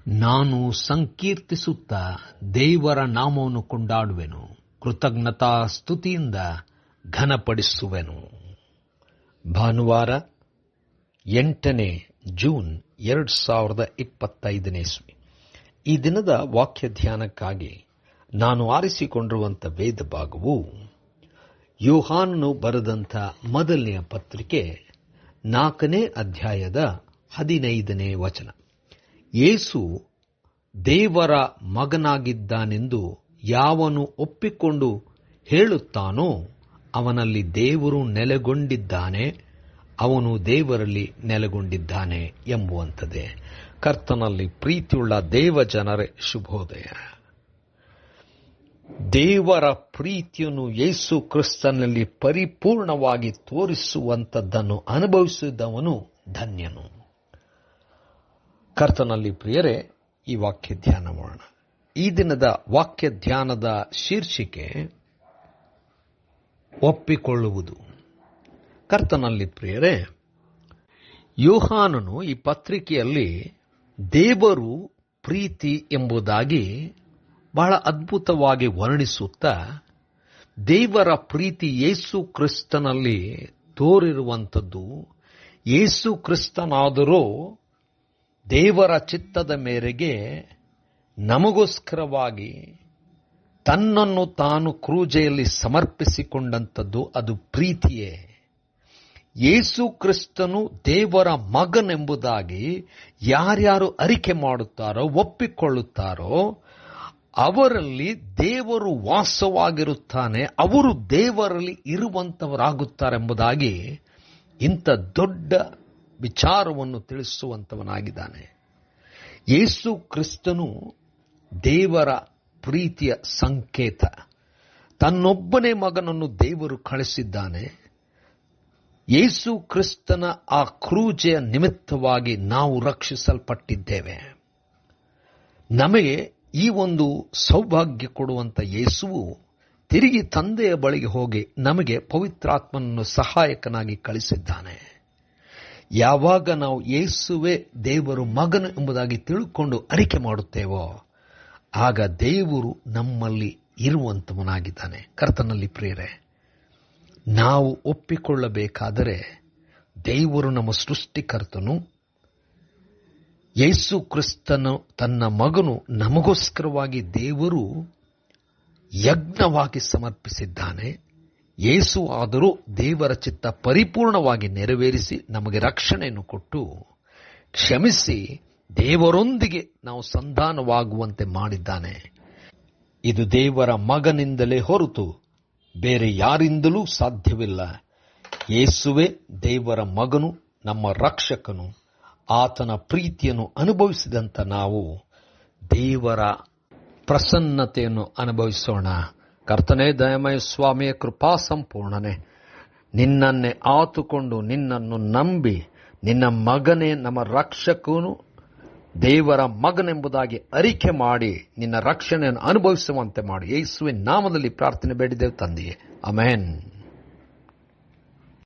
ನಾನು ಸಂಕೀರ್ತಿಸುತ್ತಾ ದೇವರ ನಾಮವನ್ನು ಕೊಂಡಾಡುವೆನು, ಕೃತಜ್ಞತಾ ಸ್ತುತಿಯಿಂದ ಘನಪಡಿಸುವೆನು. ಭಾನುವಾರ 8ನೇ ಜೂನ್ 2025 ಇಸ್ವಿ. ಈ ದಿನದ ವಾಕ್ಯ ಧ್ಯಾನಕ್ಕಾಗಿ ನಾನು ಆರಿಸಿಕೊಂಡಿರುವಂಥ ವೇದ ಭಾಗವು ಯೋಹಾನನು ಬರೆದಂಥ ಮೊದಲನೆಯ ಪತ್ರಿಕೆ 4ನೇ ಅಧ್ಯಾಯದ 15ನೇ ವಚನ. ಯೇಸು ದೇವರ ಮಗನಾಗಿದ್ದಾನೆಂದು ಯಾವನು ಒಪ್ಪಿಕೊಂಡು ಹೇಳುತ್ತಾನೋ ಅವನಲ್ಲಿ ದೇವರು ನೆಲೆಗೊಂಡಿದ್ದಾನೆ, ಅವನು ದೇವರಲ್ಲಿ ನೆಲೆಗೊಂಡಿದ್ದಾನೆ ಎಂಬುವಂಥದ್ದೇ. ಕರ್ತನಲ್ಲಿ ಪ್ರೀತಿಯುಳ್ಳ ದೇವ ಜನರೇ, ಶುಭೋದಯ. ದೇವರ ಪ್ರೀತಿಯನ್ನು ಯೇಸು ಕ್ರಿಸ್ತನಲ್ಲಿ ಪರಿಪೂರ್ಣವಾಗಿ ತೋರಿಸುವಂಥದ್ದನ್ನು ಅನುಭವಿಸಿದವನು ಧನ್ಯನು. ಕರ್ತನಲ್ಲಿ ಪ್ರಿಯರೇ, ಈ ವಾಕ್ಯ ಧ್ಯಾನ ಮಾಡೋಣ. ಈ ದಿನದ ವಾಕ್ಯ ಧ್ಯಾನದ ಶೀರ್ಷಿಕೆ ಒಪ್ಪಿಕೊಳ್ಳುವುದು. ಕರ್ತನಲ್ಲಿ ಪ್ರಿಯರೇ, ಯೋಹಾನನು ಈ ಪತ್ರಿಕೆಯಲ್ಲಿ ದೇವರು ಪ್ರೀತಿ ಎಂಬುದಾಗಿ ಬಹಳ ಅದ್ಭುತವಾಗಿ ವರ್ಣಿಸುತ್ತಾ, ದೇವರ ಪ್ರೀತಿ ಯೇಸು ಕ್ರಿಸ್ತನಲ್ಲಿ ತೋರಿರುವಂಥದ್ದು, ಯೇಸು ಕ್ರಿಸ್ತನಾದರೂ ದೇವರ ಚಿತ್ತದ ಮೇರೆಗೆ ನಮಗೋಸ್ಕರವಾಗಿ ತನ್ನನ್ನು ತಾನು ಕ್ರೂಜೆಯಲ್ಲಿ ಸಮರ್ಪಿಸಿಕೊಂಡಂಥದ್ದು, ಅದು ಪ್ರೀತಿಯೇ. ಯೇಸು ಕ್ರಿಸ್ತನು ದೇವರ ಮಗನೆಂಬುದಾಗಿ ಯಾರ್ಯಾರು ಅರಿಕೆ ಮಾಡುತ್ತಾರೋ, ಒಪ್ಪಿಕೊಳ್ಳುತ್ತಾರೋ, ಅವರಲ್ಲಿ ದೇವರು ವಾಸವಾಗಿರುತ್ತಾನೆ, ಅವರು ದೇವರಲ್ಲಿ ಇರುವಂತವರಾಗುತ್ತಾರೆಂಬುದಾಗಿ ಇಂಥ ದೊಡ್ಡ ವಿಚಾರವನ್ನು ತಿಳಿಸುವಂತವನಾಗಿದ್ದಾನೆ. ಯೇಸು ಕ್ರಿಸ್ತನು ದೇವರ ಪ್ರೀತಿಯ ಸಂಕೇತ. ತನ್ನೊಬ್ಬನೇ ಮಗನನ್ನು ದೇವರು ಕಳಿಸಿದ್ದಾನೆ. ಯೇಸು ಕ್ರಿಸ್ತನ ಆ ಕ್ರೂಜೆಯ ನಿಮಿತ್ತವಾಗಿ ನಾವು ರಕ್ಷಿಸಲ್ಪಟ್ಟಿದ್ದೇವೆ. ನಮಗೆ ಈ ಒಂದು ಸೌಭಾಗ್ಯ ಕೊಡುವಂಥ ಯೇಸುವು ತಿರುಗಿ ತಂದೆಯ ಬಳಿಗೆ ಹೋಗಿ ನಮಗೆ ಪವಿತ್ರಾತ್ಮನನ್ನು ಸಹಾಯಕನಾಗಿ ಕಳಿಸಿದ್ದಾನೆ. ಯಾವಾಗ ನಾವು ಯೇಸುವೇ ದೇವರು ಮಗನು ಎಂಬುದಾಗಿ ತಿಳ್ಕೊಂಡು ಅರಿಕೆ ಮಾಡುತ್ತೇವೋ, ಆಗ ದೇವರು ನಮ್ಮಲ್ಲಿ ಇರುವಂತವನಾಗಿದ್ದಾನೆ. ಕರ್ತನಲ್ಲಿ ಪ್ರಿಯರೇ, ನಾವು ಒಪ್ಪಿಕೊಳ್ಳಬೇಕಾದರೆ ದೇವರು ನಮ್ಮ ಸೃಷ್ಟಿಕರ್ತನು, ಯೇಸು ಕ್ರಿಸ್ತನು ತನ್ನ ಮಗನು ನಮಗೋಸ್ಕರವಾಗಿ ದೇವರು ಯಜ್ಞವಾಗಿ ಸಮರ್ಪಿಸಿದ್ದಾನೆ. ಯೇಸು ಆದರೂ ದೇವರ ಚಿತ್ತ ಪರಿಪೂರ್ಣವಾಗಿ ನೆರವೇರಿಸಿ ನಮಗೆ ರಕ್ಷಣೆಯನ್ನು ಕೊಟ್ಟು ಕ್ಷಮಿಸಿ ದೇವರೊಂದಿಗೆ ನಾವು ಸಂಧಾನವಾಗುವಂತೆ ಮಾಡಿದ್ದಾನೆ. ಇದು ದೇವರ ಮಗನಿಂದಲೇ ಹೊರತು ಬೇರೆ ಯಾರಿಂದಲೂ ಸಾಧ್ಯವಿಲ್ಲ. ಯೇಸುವೇ ದೇವರ ಮಗನು, ನಮ್ಮ ರಕ್ಷಕನು. ಆತನ ಪ್ರೀತಿಯನ್ನು ಅನುಭವಿಸಿದಂಥ ನಾವು ದೇವರ ಪ್ರಸನ್ನತೆಯನ್ನು ಅನುಭವಿಸೋಣ. ಕರ್ತನೇ, ದಯಮಯ ಸ್ವಾಮಿಯ ಕೃಪಾ ಸಂಪೂರ್ಣನೆ, ನಿನ್ನನ್ನೇ ಆತುಕೊಂಡು ನಿನ್ನನ್ನು ನಂಬಿ ನಿನ್ನ ಮಗನೇ ನಮ್ಮ ರಕ್ಷಕನು, ದೇವರ ಮಗನೆಂಬುದಾಗಿ ಅರಿಕೆ ಮಾಡಿ ನಿನ್ನ ರಕ್ಷಣೆಯನ್ನು ಅನುಭವಿಸುವಂತೆ ಮಾಡಿ ಯೇಸುವಿನ ನಾಮದಲ್ಲಿ ಪ್ರಾರ್ಥನೆ ಬೇಡಿದೆವು ತಂದೆಯೇ, ಆಮೆನ್.